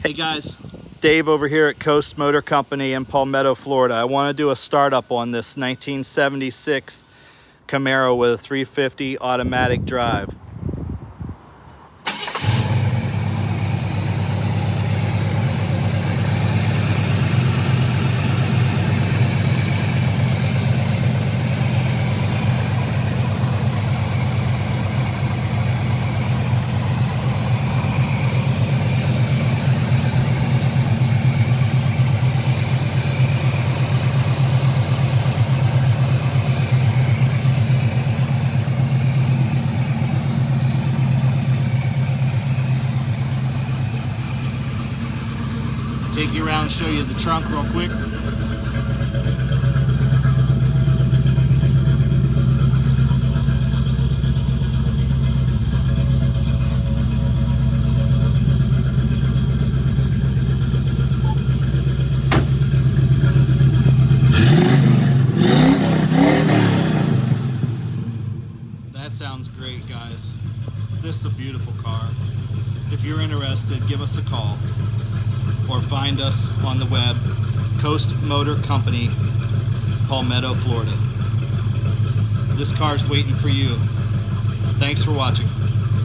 Hey guys, Dave over here at Coast Motor Company in Palmetto, Florida. I want to do a startup on this 1976 Camaro with a 350 automatic drive. Take you around and show you the trunk real quick. That sounds great, guys. This is a beautiful car. If you're interested, give us a call or find us on the web, Coast Motor Company, Palmetto, Florida. This car's waiting for you. Thanks for watching.